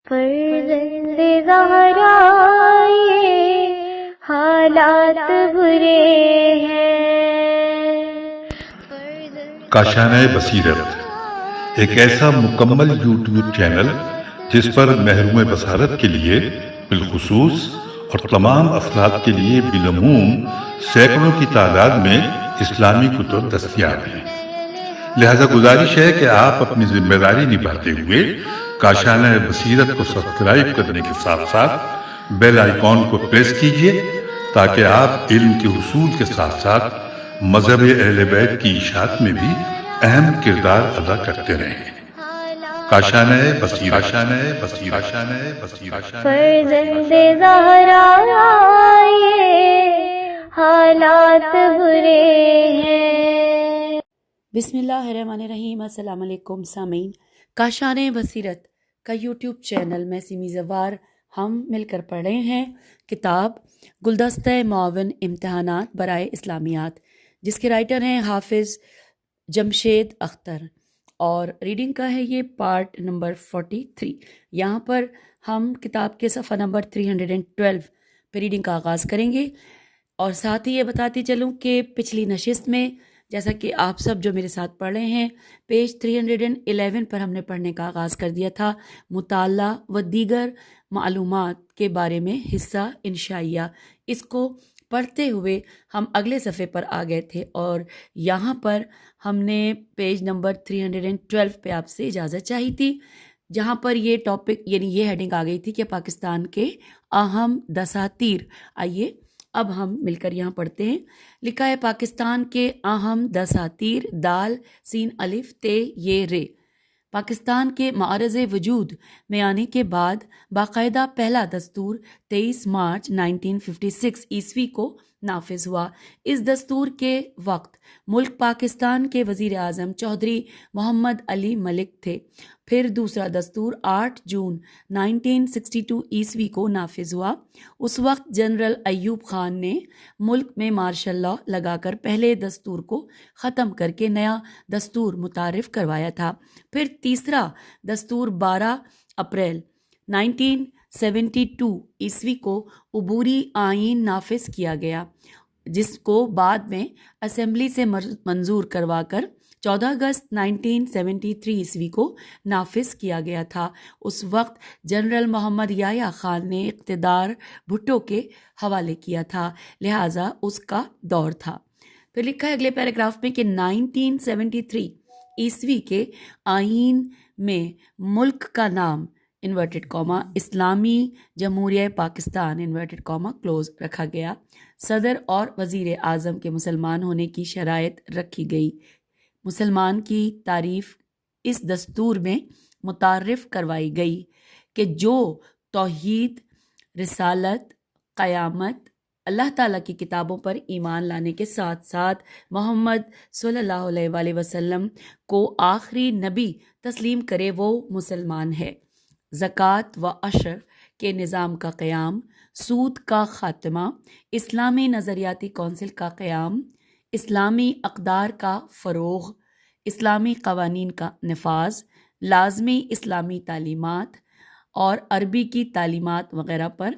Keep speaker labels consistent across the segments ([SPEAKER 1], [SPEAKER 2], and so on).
[SPEAKER 1] فرزند زہرا یہ حالات برے ہیں۔
[SPEAKER 2] کاشانہ بصیرت ایک ایسا مکمل یوٹیوب چینل جس پر محروم بصارت کے لیے بالخصوص اور تمام افراد کے لیے بالعموم سینکڑوں کی تعداد میں اسلامی کتب دستیاب ہیں۔ لہذا گزارش ہے کہ آپ اپنی ذمہ داری نبھاتے ہوئے کاشانہ بصیرت کو سبسکرائب کرنے کے ساتھ ساتھ بیل آئیکن کو پریس کیجیے تاکہ آپ علم کے حصول کے ساتھ ساتھ مذہب اہل بیت کی اشاعت میں بھی اہم کردار ادا کرتے رہیں۔ کاشانہ بصیرت۔
[SPEAKER 1] فرزند زہرا یہ حالات برے ہیں۔
[SPEAKER 3] بسم اللہ الرحمن الرحیم۔ السلام علیکم سامعین، کاشانہ بصیرت کا یوٹیوب چینل میں سیمی زوار ہم مل کر پڑھ رہے ہیں کتاب گلدستہ معاون امتحانات برائے اسلامیات، جس کے رائٹر ہیں حافظ جمشید اختر، اور ریڈنگ کا ہے یہ پارٹ نمبر 43۔ یہاں پر ہم کتاب کے صفحہ نمبر 312 پہ ریڈنگ کا آغاز کریں گے، اور ساتھ ہی یہ بتاتی چلوں کہ پچھلی نشست میں جیسا کہ آپ سب جو میرے ساتھ پڑھ رہے ہیں پیج 311 پر ہم نے پڑھنے کا آغاز کر دیا تھا مطالعہ و دیگر معلومات کے بارے میں حصہ انشائیہ۔ اس کو پڑھتے ہوئے ہم اگلے صفحے پر آ گئے تھے، اور یہاں پر ہم نے پیج نمبر 312 پہ آپ سے اجازت چاہی تھی، جہاں پر یہ ٹاپک یعنی یہ ہیڈنگ آ گئی تھی کہ پاکستان کے اہم دساتیر۔ آئیے اب ہم مل کر یہاں پڑھتے ہیں۔ لکھا ہے پاکستان کے اہم دساتیر، دال سین الف تے یہ رے۔ پاکستان کے معرض وجود میں آنے کے بعد باقاعدہ پہلا دستور 23 مارچ 1956 عیسوی کو نافذ ہوا۔ اس دستور کے وقت ملک پاکستان کے وزیر اعظم چودھری محمد علی ملک تھے۔ پھر دوسرا دستور 8 جون 1962 عیسوی کو نافذ ہوا۔ اس وقت جنرل ایوب خان نے ملک میں مارشل لا لگا کر پہلے دستور کو ختم کر کے نیا دستور متعارف کروایا تھا۔ پھر تیسرا دستور 12 اپریل 1972 عیسوی کو عبوری آئین نافذ کیا گیا، جس کو بعد میں اسمبلی سے منظور کروا کر 14 اگست 1973 عیسوی کو نافذ کیا گیا تھا۔ اس وقت جنرل محمد یحییٰ خان نے اقتدار بھٹو کے حوالے کیا تھا، لہٰذا اس کا دور تھا۔ پھر لکھا ہے اگلے پیراگراف میں کہ 1973 عیسوی کے آئین میں ملک کا نام انورٹڈ کاما اسلامی جمہوریہ پاکستان انورٹڈ کاما کلوز رکھا گیا۔ صدر اور وزیر اعظم کے مسلمان ہونے کی شرائط رکھی گئی۔ مسلمان کی تعریف اس دستور میں متعارف کروائی گئی کہ جو توحید، رسالت، قیامت، اللہ تعالیٰ کی کتابوں پر ایمان لانے کے ساتھ ساتھ محمد صلی اللہ علیہ وآلہ وسلم کو آخری نبی تسلیم کرے وہ مسلمان ہے۔ زکوٰۃ و عشر کے نظام کا قیام، سود کا خاتمہ، اسلامی نظریاتی کونسل کا قیام، اسلامی اقدار کا فروغ، اسلامی قوانین کا نفاذ، لازمی اسلامی تعلیمات اور عربی کی تعلیمات وغیرہ پر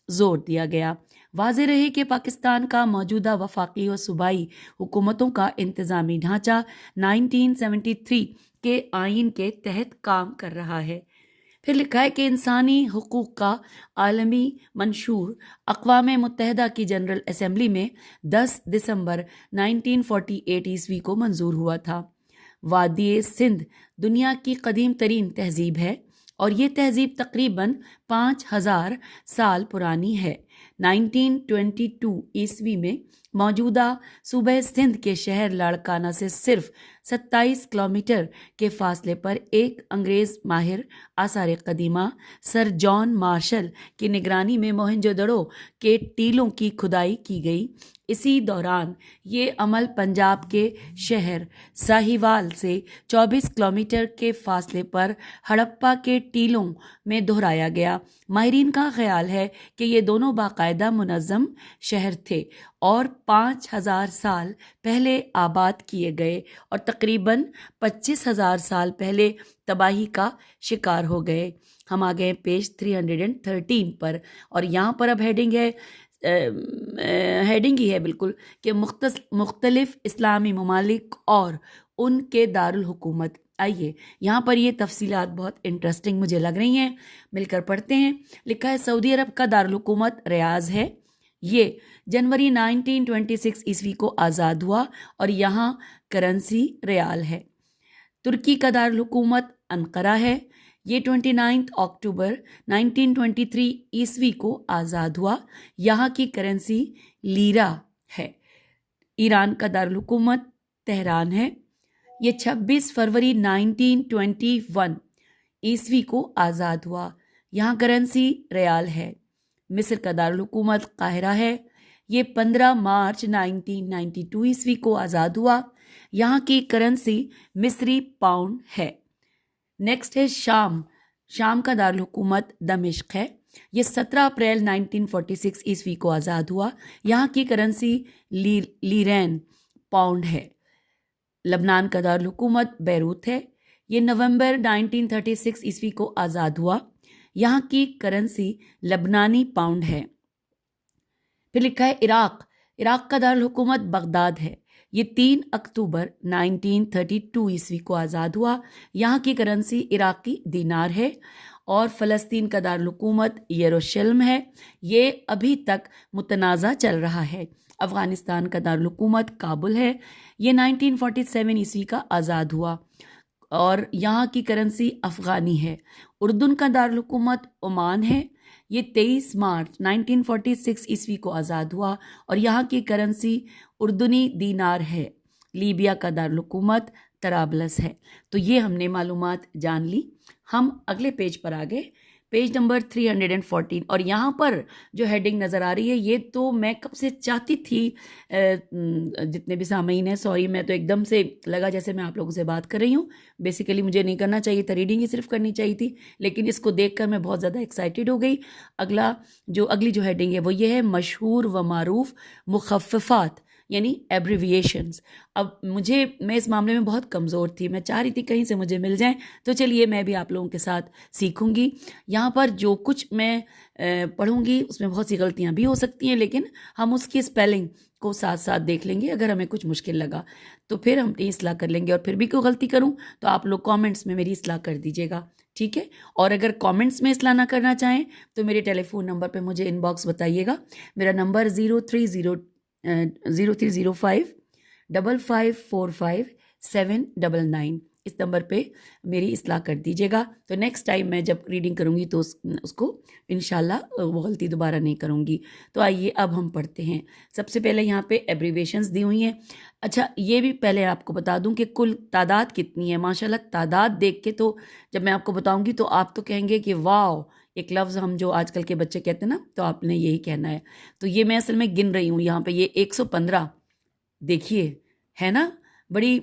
[SPEAKER 3] زور دیا گیا۔ واضح رہے کہ پاکستان کا موجودہ وفاقی و صوبائی حکومتوں کا انتظامی ڈھانچہ 1973 کے آئین کے تحت کام کر رہا ہے۔ پھر لکھا ہے کہ انسانی حقوق کا عالمی منشور اقوام متحدہ کی جنرل اسمبلی میں 10 دسمبر 1948 عیسوی کو منظور ہوا تھا۔ وادی سندھ دنیا کی قدیم ترین تہذیب ہے، اور یہ تہذیب تقریباً 5000 سال پرانی ہے۔ 1922 عیسوی میں موجودہ صوبہ سندھ کے شہر لاڑکانہ سے صرف 27 کلومیٹر کے فاصلے پر ایک انگریز ماہر آثار قدیمہ سر جان مارشل کی نگرانی میں موہنجو دڑو کے ٹیلوں کی کھدائی کی گئی۔ اسی دوران یہ عمل پنجاب کے شہر ساہیوال سے 24 کلومیٹر کے فاصلے پر ہڑپا کے ٹیلوں میں دہرایا گیا۔ ماہرین کا خیال ہے کہ یہ دونوں باقاعدہ منظم شہر تھے اور 5000 سال پہلے آباد کیے گئے اور تقریباً 25,000 سال پہلے تباہی کا شکار ہو گئے۔ ہم آ گئے پیج 313 پر، اور یہاں پر اب ہیڈنگ ہی ہے بالکل کہ مختلف اسلامی ممالک اور ان کے دارالحکومت۔ آئیے یہاں پر یہ تفصیلات بہت انٹرسٹنگ مجھے لگ رہی ہیں، مل کر پڑھتے ہیں۔ لکھا ہے سعودی عرب کا دارالحکومت ریاض ہے، یہ جنوری 1926 عیسوی کو آزاد ہوا اور یہاں کرنسی ریال ہے۔ ترکی کا دارالحکومت انقرہ ہے، یہ 29 اکتوبر 1923 عیسوی کو آزاد ہوا، یہاں کی کرنسی لیرا ہے۔ ایران کا دارالحکومت تہران ہے، یہ 26 فروری 1921 عیسوی کو آزاد ہوا، یہاں کرنسی ریال ہے۔ مصر کا دارالحکومت قاہرہ ہے، یہ 15 مارچ 1992 عیسوی کو آزاد ہوا، یہاں کی کرنسی مصری پاؤنڈ ہے۔ نیکسٹ ہے شام کا دارالحکومت دمشق ہے، یہ 17 اپریل 1946 عیسوی کو آزاد ہوا، یہاں کی کرنسی لیرین پاؤنڈ ہے۔ لبنان کا دارالحکومت بیروت ہے، یہ نومبر 1936 عیسوی کو آزاد ہوا، یہاں کی کرنسی لبنانی پاؤنڈ ہے۔ پھر لکھا ہے عراق کا دارالحکومت بغداد ہے، یہ 3 اکتوبر 1932 عیسوی کو آزاد ہوا، یہاں کی کرنسی عراقی دینار ہے۔ اور فلسطین کا دارالحکومت یروشلم ہے، یہ ابھی تک متنازع چل رہا ہے۔ افغانستان کا دارالحکومت کابل ہے، یہ 1947 عیسوی کا آزاد ہوا اور یہاں کی کرنسی افغانی ہے۔ اردن کا دارالحکومت عمان ہے، یہ 23 مارچ 1946 عیسوی کو آزاد ہوا اور یہاں کی کرنسی اردنی دینار ہے۔ لیبیا کا دارالحکومت طرابلس ہے۔ تو یہ ہم نے معلومات جان لی۔ ہم اگلے پیج پر آگے، پیج نمبر 314، اور یہاں پر جو ہیڈنگ نظر آ رہی ہے یہ تو میں کب سے چاہتی تھی، جتنے بھی سامعین ہیں سوری، میں تو ایک دم سے لگا جیسے میں آپ لوگوں سے بات کر رہی ہوں، بیسیکلی مجھے نہیں کرنا چاہیے تھا، ریڈنگ ہی صرف کرنی چاہیے تھی، لیکن اس کو دیکھ کر میں بہت زیادہ ایکسائٹیڈ ہو گئی۔ اگلی جو ہیڈنگ ہے وہ یہ ہے مشہور و معروف مخففات یعنی ایبریویشنز۔ اب میں اس معاملے میں بہت کمزور تھی، میں چاہ رہی تھی کہیں سے مجھے مل جائیں، تو چلیے میں بھی آپ لوگوں کے ساتھ سیکھوں گی۔ یہاں پر جو کچھ میں پڑھوں گی اس میں بہت سی غلطیاں بھی ہو سکتی ہیں، لیکن ہم اس کی اسپیلنگ کو ساتھ ساتھ دیکھ لیں گے، اگر ہمیں کچھ مشکل لگا تو پھر ہم اپنی اصلاح کر لیں گے، اور پھر بھی کوئی غلطی کروں تو آپ لوگ کامنٹس میں میری اصلاح کر دیجیے گا، ٹھیک ہے؟ اور اگر کامنٹس میں اصلاح نہ کرنا چاہیں تو میرے ٹیلی فون نمبر پہ مجھے ان باکس بتائیے گا۔ میرا نمبر 0305 5545 799، اس نمبر پہ میری اصلاح کر دیجیے گا، تو نیکسٹ ٹائم میں جب ریڈنگ کروں گی تو اس کو انشاءاللہ وہ غلطی دوبارہ نہیں کروں گی۔ تو آئیے اب ہم پڑھتے ہیں۔ سب سے پہلے یہاں پہ ایبریویشنز دی ہوئی ہیں۔ اچھا یہ بھی پہلے آپ کو بتا دوں کہ کل تعداد کتنی ہے۔ ماشاءاللہ تعداد دیکھ کے تو جب میں آپ کو بتاؤں گی تو آپ تو کہیں گے کہ واو، ایک لفظ ہم جو آج کل کے بچے کہتے ہیں نا، تو آپ نے یہی کہنا ہے۔ تو یہ میں اصل میں گن رہی ہوں یہاں پہ، یہ 115 دیکھیے ہے نا، بڑی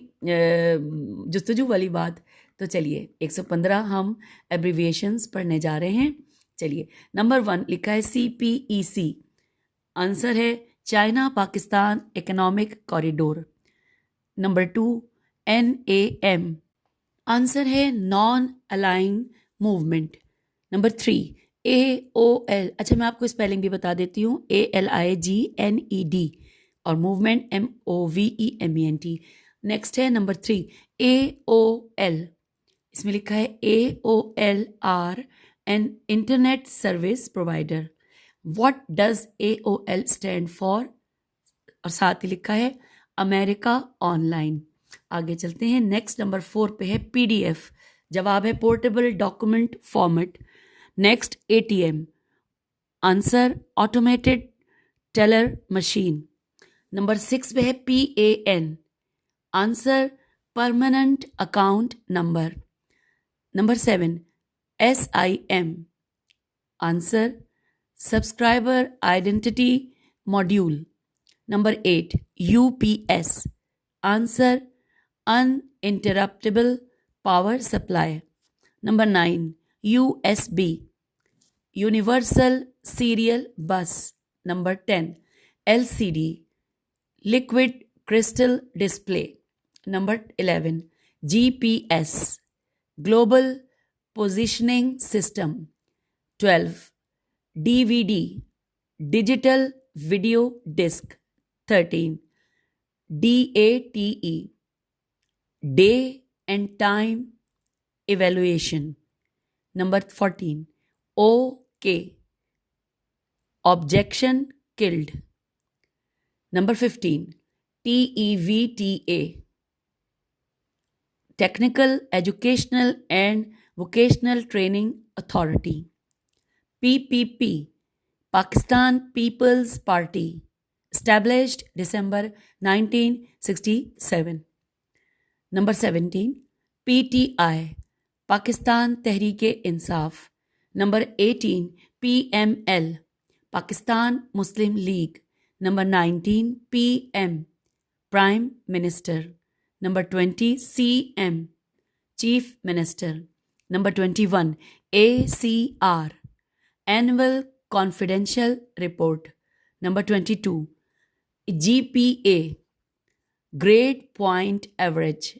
[SPEAKER 3] جستجو والی بات۔ تو چلیے 115 ہم ایبریویشنز پڑھنے جا رہے ہیں۔ چلیے نمبر 1 لکھا ہے CPEC، آنسر ہے China Pakistan economic corridor. Number 2 NAM، answer ہے non aligning movement. Number 3 AOL، اچھا میں آپ کو اسپیلنگ بھی بتا دیتی ہوں، ALIGNED، اور موومنٹ MOVEMENT۔ نیکسٹ ہے نمبر 3 AOL، اس میں لکھا ہے AOL are an internet service provider۔ What does AOL stand for؟ اور ساتھ ہی لکھا ہے امریکہ آن لائن۔ آگے چلتے ہیں، نیکسٹ نمبر 4 پہ ہے PDF، جواب ہے portable document format. Next ATM، answer automated teller machine. Number 6 پہ ہے PAN، answer permanent account number. Number 7 SIM، answer subscriber identity module. Number 8 UPS، answer uninterruptible power supply. Number 9 USB, Universal Serial Bus. Number 10, LCD, Liquid Crystal Display. Number 11, GPS, Global Positioning System. 12, DVD, Digital Video Disc. 13, DATE, Day and Time Evaluation. Number 14, OK, Objection Killed. Number 15, TEVTA, Technical Educational and Vocational Training Authority. PPP, Pakistan People's Party, established December 1967. Number 17, PTI, Pakistan Tehreek-e-Insaf. Number 18, PML, Pakistan Muslim League. Number 19, PM, Prime Minister. Number 20, CM, Chief Minister. Number 21, ACR, Annual Confidential Report. Number 22, GPA, Grade Point Average.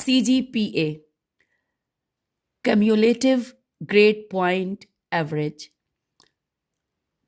[SPEAKER 3] CGPA, Cumulative Grade Point Average,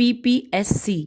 [SPEAKER 3] PPSC,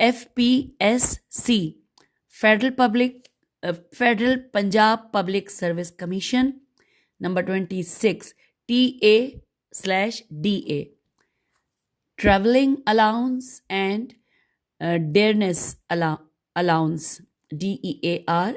[SPEAKER 3] FPSC, Federal Punjab Public Service Commission. Number 26, TA/DA, Travelling Allowance and Dearness Allowance, DEARNESS.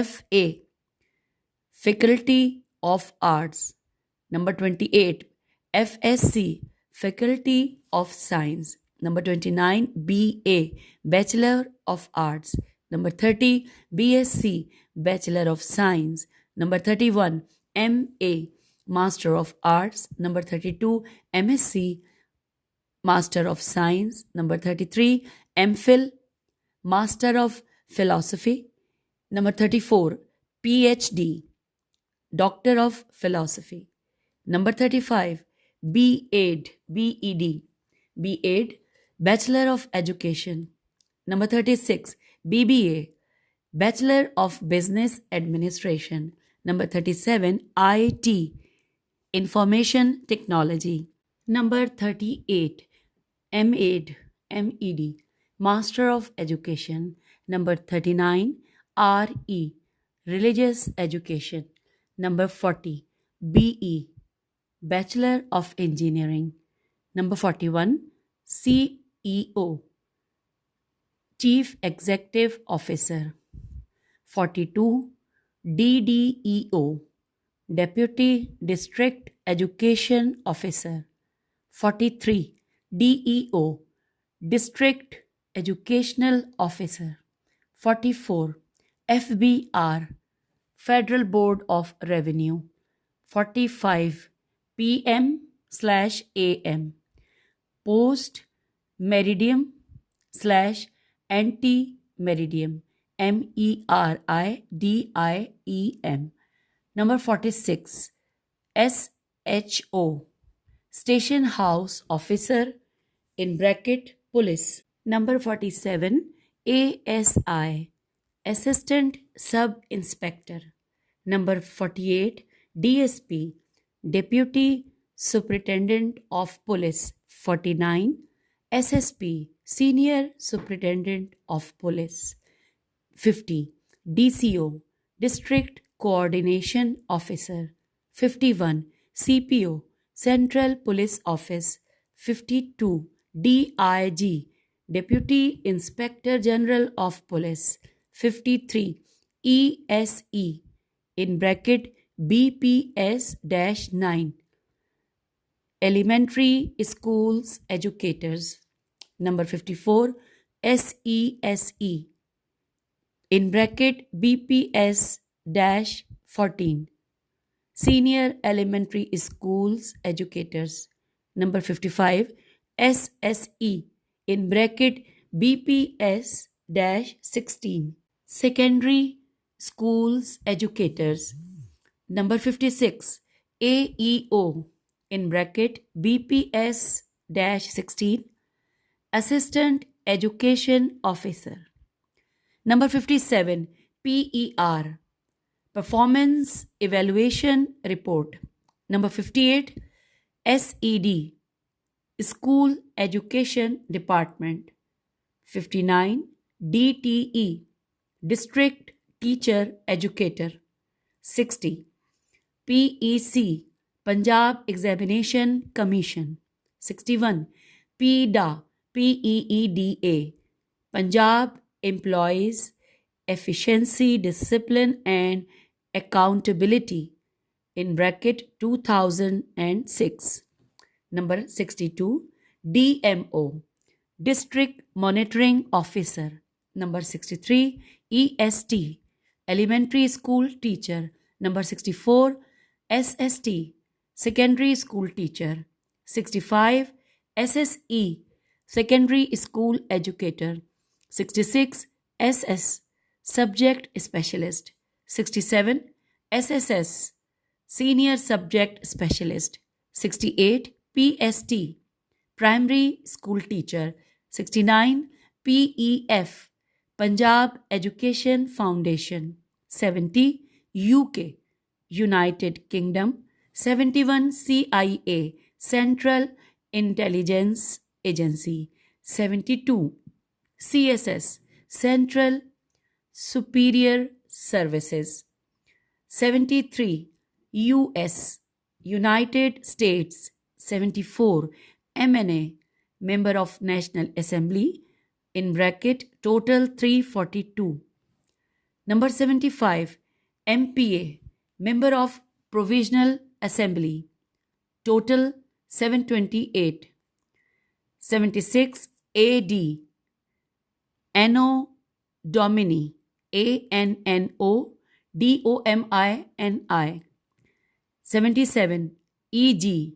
[SPEAKER 3] FA, Faculty of Arts. Number 28, FSC, Faculty of Science. Number 29, BA, Bachelor of Arts. Number 30, BSc, Bachelor of Science. Number 31, MA, Master of Arts. Number 32, MSc, Master of Science. Number 33, MPhil, Master of Philosophy. Number 34, PhD, Doctor of Philosophy. Number 35, BEd, Bachelor of Education. Number 36, BBA, Bachelor of Business Administration. Number 37, IT, Information Technology. Number 38, MEd, Master of Education. Number 39, RE, Religious Education. Number 40, BE, Bachelor of Engineering. Number 41, CEO, Chief Executive Officer. 42, DDEO, Deputy District Education Officer. 43, DEO, District Educational Officer. 44, FBR, Federal Board of Revenue. 45, PM/AM, Post Meridiem / Anti-Meridiem, MERIDIEM. Number 46, SHO, Station House Officer (Police). Number 47, ASI, Assistant Sub-Inspector. Number 48, DSP, Deputy Superintendent of Police. 49, SSP, Senior Superintendent of Police. 50, DCO, District Coordination Officer. 51, CPO, Central Police Office. 52, DIG, Deputy Inspector General of Police. 53, ESE, BPS-9, Elementary Schools Educators. Number 54, SESE, BPS-5, 14. Senior Elementary Schools Educators. Number 55. SSE in bracket BPS-16. Secondary Schools Educators. Number 56. AEO in bracket BPS-16. Assistant Education Officer. Number 57. PER. Performance Evaluation Report. Number 58. SED. School Education Department. 59. DTE. District Teacher Educator. 60. PEC. Punjab Examination Commission. 61. PEDA. PEEDA. Punjab Employees Efficiency, Discipline and Accountability in bracket 2006. Number 62. DMO. District Monitoring Officer. Number 63. EST. Elementary School Teacher. Number 64. SST. Secondary School Teacher. 65. SSE. Secondary School Educator. 66. SS. Subject Specialist. 67. SSS. Senior Subject Specialist. 68. PST. Primary School Teacher. 69. PEF. Punjab Education Foundation. 70. UK. United Kingdom. 71. CIA. Central Intelligence Agency. 72. CSS. Central Superior Services. 73. US. United States. 74. MNA. Member of National Assembly in bracket total 342. Number 75. MPA. Member of Provisional Assembly. Total 728. 76. AD. Anno Domini. ANNODOMINI. 77. EG.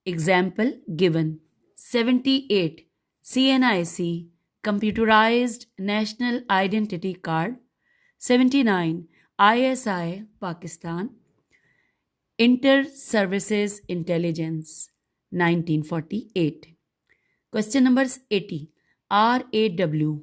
[SPEAKER 3] Example given. 78. CNIC. Computerized National Identity Card. 79. ISI Pakistan. Inter-Services Intelligence. 1948. Question numbers 80. RAW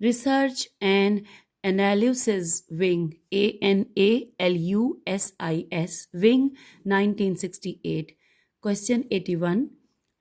[SPEAKER 3] Research and Analysis Wing. ANALUSIS Wing 1968. Question 81.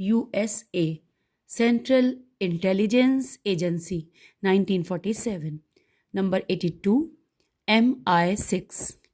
[SPEAKER 3] USA. Central Intelligence Agency 1947. Number 82. MI6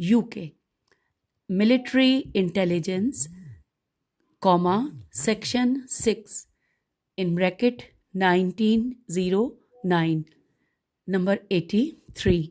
[SPEAKER 3] UK. Military Intelligence, Section 6 in bracket 1909. Number 83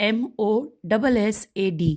[SPEAKER 3] MOSSAD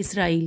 [SPEAKER 3] ISRAEL.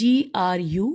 [SPEAKER 3] GRU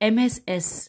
[SPEAKER 3] MSS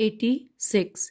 [SPEAKER 3] 86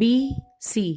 [SPEAKER 3] BC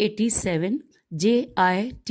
[SPEAKER 3] 87 JIT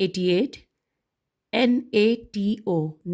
[SPEAKER 3] 88 NATO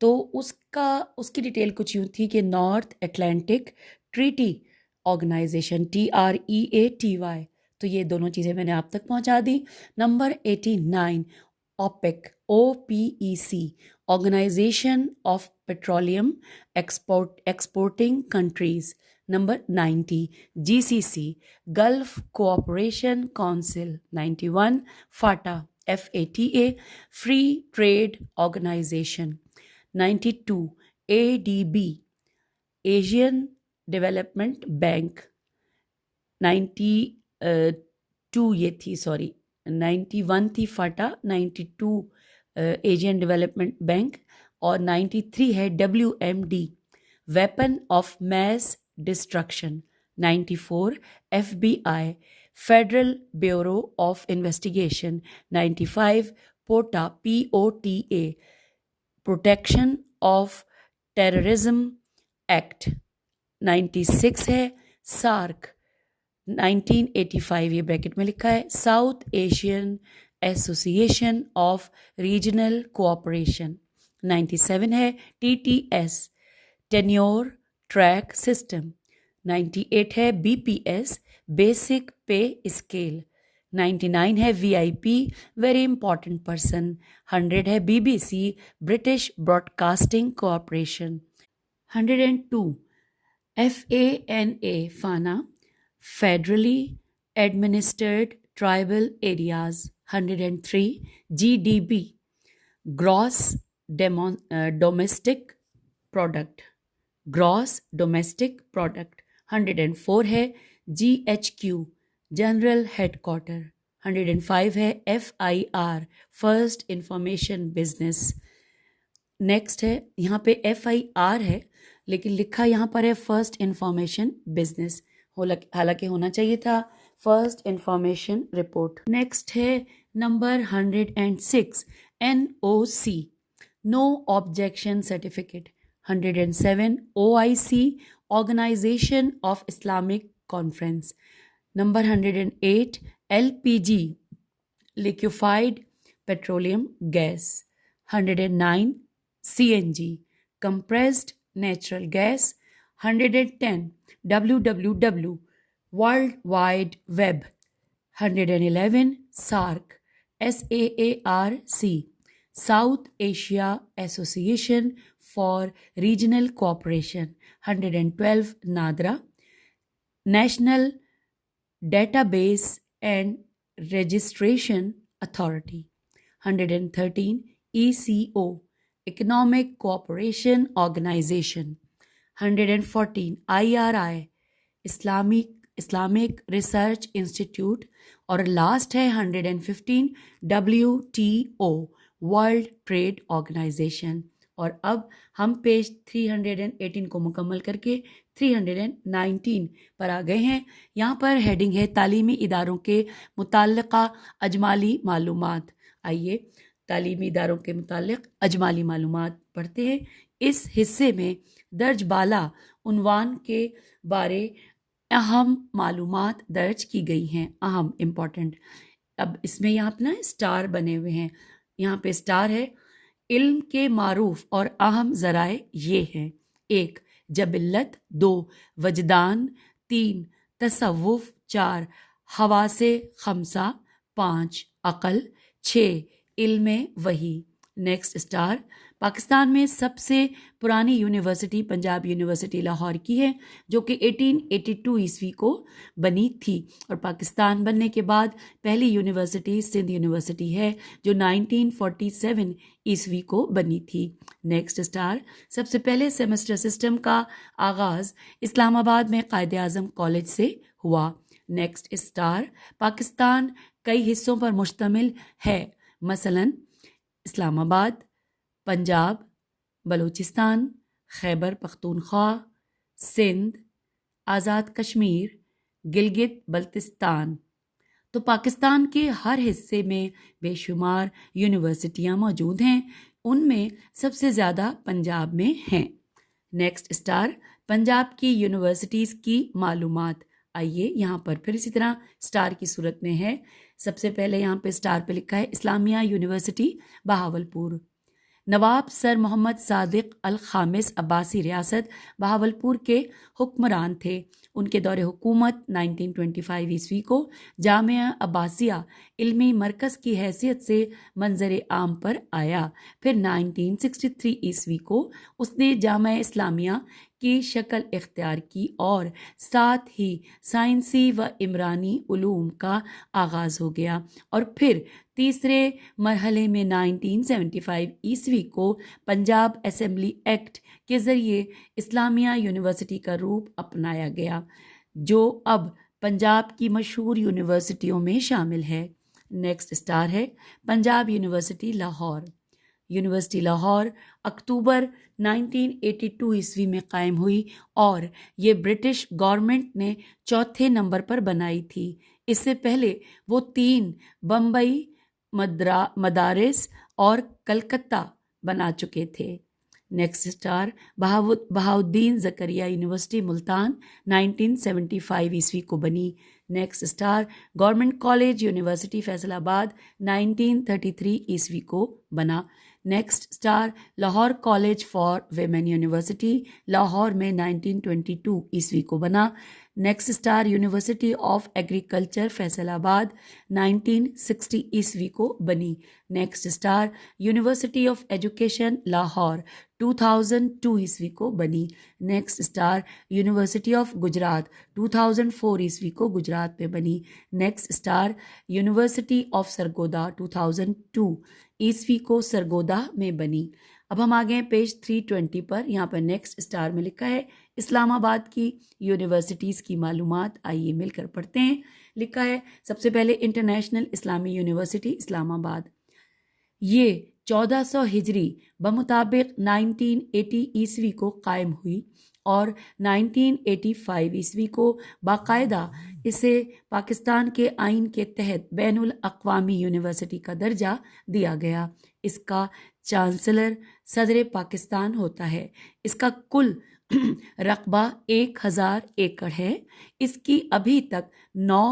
[SPEAKER 3] تو اس کی detail کچھ یوں تھی کہ North Atlantic Treaty Organization TREATY، تو یہ دونوں چیزیں میں نے آپ تک پہنچا دی. Number 89 OPEC organisation of petroleum exporting countries. Number 90 GCC Gulf cooperation council. 91 FATA free trade organisation. 92 ADB Asian development bank. 92 یہ تھی 91 تھی فاٹا، 92 ایشین ڈیولپمنٹ بینک، اور 93 ہے WMD weapon of mass destruction. 94 FBI federal bureau of investigation. 95 POTA POTA protection of terrorism act. 96 ہے SAARC. 1985 یہ bracket میں لکھا ہے south Asian association of regional cooperation. 97 ہے TTS ٹینیور ٹریک سسٹم. 98 ہے BPS basic pay scale. 99 ہے VIP very important person. 100 ہے BBC British broadcasting corporation. 102 FANA federally administered tribal areas. 103 GDP gross domestic product. 104 ہے GHQ general head quarter. 105 ہے FIR first information business. Next ہے یہاں پہ FIR ہے لیکن لکھا یہاں پر ہے فرسٹ انفارمیشن بزنس، حالانکہ ہونا چاہیے تھا فرسٹ انفارمیشن رپورٹ. نیکسٹ ہے number 106 NOC no objection certificate. 107 OIC organisation of Islamic conference. Number 108 LPG liquefied petroleum gas. 109 CNG compressed natural gas. 110 WWW World Wide Web. 111 SAARC South Asia Association for Regional Cooperation. 112 NADRA National Database and Registration Authority. 113 ECO Economic Cooperation Organization. 114 IRI Islamic Research Institute. اور last ہے 115 WTO world trade organization. اور اب ہم page 318 کو مکمل کر کے 319 پر آ گئے ہیں. یہاں پر ہیڈنگ ہے تعلیمی اداروں کے متعلقہ اجمالی معلومات. آئیے تعلیمی اداروں کے متعلق اجمالی معلومات پڑھتے ہیں. اس حصے میں درج بالا عنوان کے بارے اہم معلومات درج کی گئی ہیں، اہم امپورٹنٹ. اب اس میں یہاں اپنا اسٹار بنے ہوئے ہیں، یہاں پہ اسٹار ہے. علم کے معروف اور اہم ذرائع یہ ہیں: 1 جبلت، 2 وجدان، 3 تصوف، 4 حواس خمسہ، 5 عقل، 6 علم وحی. Next star. پاکستان میں سب سے پرانی یونیورسٹی پنجاب یونیورسٹی لاہور کی ہے، جو کہ 1882 عیسوی کو بنی تھی، اور پاکستان بننے کے بعد پہلی یونیورسٹی سندھ یونیورسٹی ہے جو 1947 عیسوی کو بنی تھی. Next star. سب سے پہلے سیمسٹر سسٹم کا آغاز اسلام آباد میں قائد اعظم کالج سے ہوا. Next star. پاکستان کئی حصوں پر مشتمل ہے، مثلاً اسلام آباد، پنجاب، بلوچستان، خیبر پختونخوا، سندھ، آزاد کشمیر، گلگت بلتستان. تو پاکستان کے ہر حصے میں بے شمار یونیورسٹیاں موجود ہیں، ان میں سب سے زیادہ پنجاب میں ہیں. Next star. پنجاب کی یونیورسٹیز کی معلومات. آئیے یہاں پر پھر اسی طرح اسٹار کی صورت میں ہے. سب سے پہلے یہاں پہ اسٹار پہ لکھا ہے اسلامیہ یونیورسٹی بہاولپور. نواب سر محمد صادق الخامس عباسی ریاست بہاولپور کے حکمران تھے۔ ان کے دور حکومت 1925 عیسوی کو جامعہ عباسیہ علمی مرکز کی حیثیت سے منظر عام پر آیا۔ پھر 1963 عیسوی کو اس نے جامعہ اسلامیہ کی شکل اختیار کی اور ساتھ ہی سائنسی و عمرانی علوم کا آغاز ہو گیا، اور پھر تیسرے مرحلے میں 1975 عیسوی کو پنجاب اسمبلی ایکٹ کے ذریعے اسلامیہ یونیورسٹی کا روپ اپنایا گیا، جو اب پنجاب کی مشہور یونیورسٹیوں میں شامل ہے۔ نیکسٹ اسٹار ہے پنجاب یونیورسٹی لاہور۔ یونیورسٹی لاہور اکتوبر 1982 عیسوی میں قائم ہوئی اور یہ برٹش گورنمنٹ نے چوتھے نمبر پر بنائی تھی۔ اس سے پہلے وہ 3 بمبئی مدارس اور کلکتہ بنا چکے تھے۔ نیکسٹ اسٹار بہاؤدین زکریا یونیورسٹی ملتان 1975 عیسوی کو بنی۔ Next star government college university Faisal آباد 1933 عیسوی کو بنا۔ Next star Lahore college for women university Lahore میں 1922 عیسوی کو بنا۔ Next star university of agriculture Faisal آباد 1960 عیسوی کو بنی۔ Next star university of education Lahore 2002 عیسوی کو بنی۔ Next star university of Gujarat 2004 عیسوی کو گجرات میں بنی۔ Next star university of Sargodha 2002 عیسوی کو سرگودا میں بنی۔ اب ہم آگے ہیں پیج 320 پر۔ یہاں پر نیکسٹ اسٹار میں لکھا ہے اسلام آباد کی یونیورسٹیز کی معلومات، آئیے مل کر پڑھتے ہیں۔ لکھا ہے سب سے پہلے انٹرنیشنل اسلامی یونیورسٹی اسلام آباد، یہ 1400 ہجری بمطابق 1980 عیسوی کو قائم ہوئی اور 1985 عیسوی کو باقاعدہ اسے پاکستان کے آئین کے تحت بین الاقوامی یونیورسٹی کا درجہ دیا گیا۔ اس کا چانسلر صدر پاکستان ہوتا ہے۔ اس کا کل رقبہ 1000 ایکڑ ہے۔ اس کی ابھی تک 9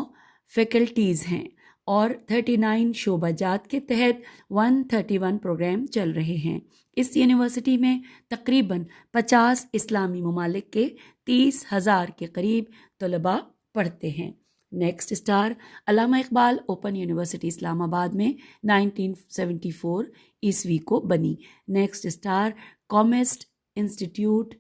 [SPEAKER 3] فیکلٹیز ہیں اور 39 شعبہ جات کے تحت 131 پروگرام چل رہے ہیں۔ اس یونیورسٹی میں تقریباً 50 اسلامی ممالک کے 30,000 کے قریب طلباء پڑھتے ہیں۔ نیکسٹ اسٹار علامہ Iqbal open university Islamabad میں 1974 عیسوی کو بنی۔ Next star COMSATS institute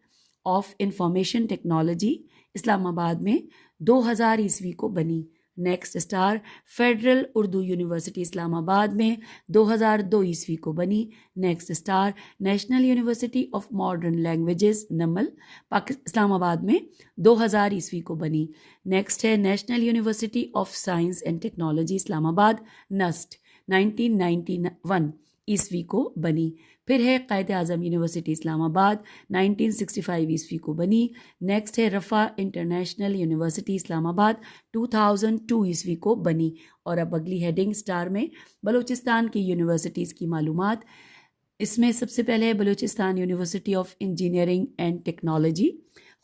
[SPEAKER 3] of information technology Islamabad میں 2000 عیسوی کو بنی۔ Next star federal Urdu university Islamabad میں 2002 عیسوی کو بنی۔ Next star national university of modern languages NUML Islamabad میں 2000 عیسوی کو بنی۔ نیکسٹ ہے national university of science and technology Islamabad NUST 1991 عیسوی کو بنی۔ پھر ہے قائد اعظم یونیورسٹی اسلام آباد 1965 عیسوی کو بنی۔ نیکسٹ ہے رفا انٹرنیشنل یونیورسٹی اسلام آباد 2002 عیسوی کو بنی۔ اور اب اگلی ہیڈنگ اسٹار میں بلوچستان کی یونیورسٹیز کی معلومات۔ اس میں سب سے پہلے ہے Balochistan university of engineering and technology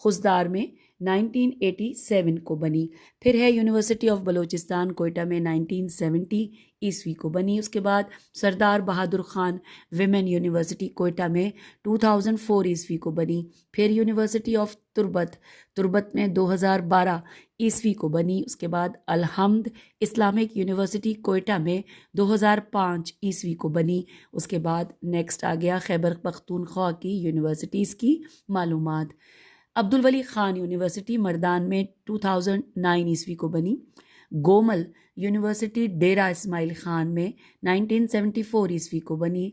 [SPEAKER 3] Khuzdar میں 1987 کو بنی۔ پھر ہے یونیورسٹی آف بلوچستان کوئٹہ میں 1970 عیسوی کو بنی۔ اس کے بعد سردار بہادر خان ویمن یونیورسٹی کوئٹہ میں 2004 عیسوی کو بنی۔ پھر یونیورسٹی آف تربت میں 2012 عیسوی کو بنی۔ اس کے بعد الحمد اسلامک یونیورسٹی کوئٹہ میں 2005 عیسوی کو بنی۔ اس کے بعد نیکسٹ آ گیا خیبر پختونخوا کی یونیورسٹیز کی معلومات۔ عبدالولی خان یونیورسٹی مردان میں 2009 عیسوی کو بنی۔ گومل یونیورسٹی ڈیرہ اسماعیل خان میں 1974 عیسوی کو بنی۔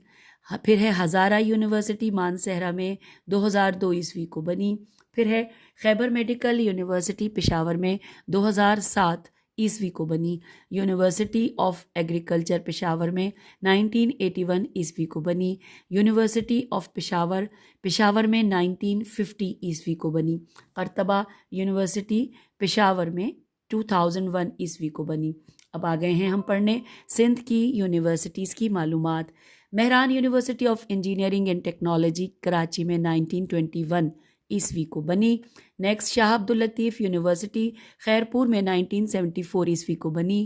[SPEAKER 3] پھر ہے ہزارہ یونیورسٹی مانسہرہ میں 2002 عیسوی کو بنی۔ پھر ہے خیبر میڈیکل یونیورسٹی پشاور میں 2007 عیسوی کو بنی۔ یونیورسٹی آف ایگریکلچر پشاور میں 1981 عیسوی کو بنی۔ یونیورسٹی آف پشاور میں 1950 عیسوی کو بنی۔ قرطبہ یونیورسٹی پشاور میں 2001 عیسوی کو بنی۔ اب آ گئے ہیں ہم پڑھنے سندھ کی یونیورسٹیز کی معلومات۔ Mehran university of engineering and technology Karachi میں 1921 عیسوی کو بنی۔ نیکسٹ شاہ عبداللطیف یونیورسٹی خیرپور میں 1974 عیسوی کو بنی۔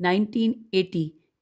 [SPEAKER 3] 1980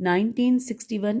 [SPEAKER 3] 1961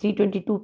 [SPEAKER 3] 322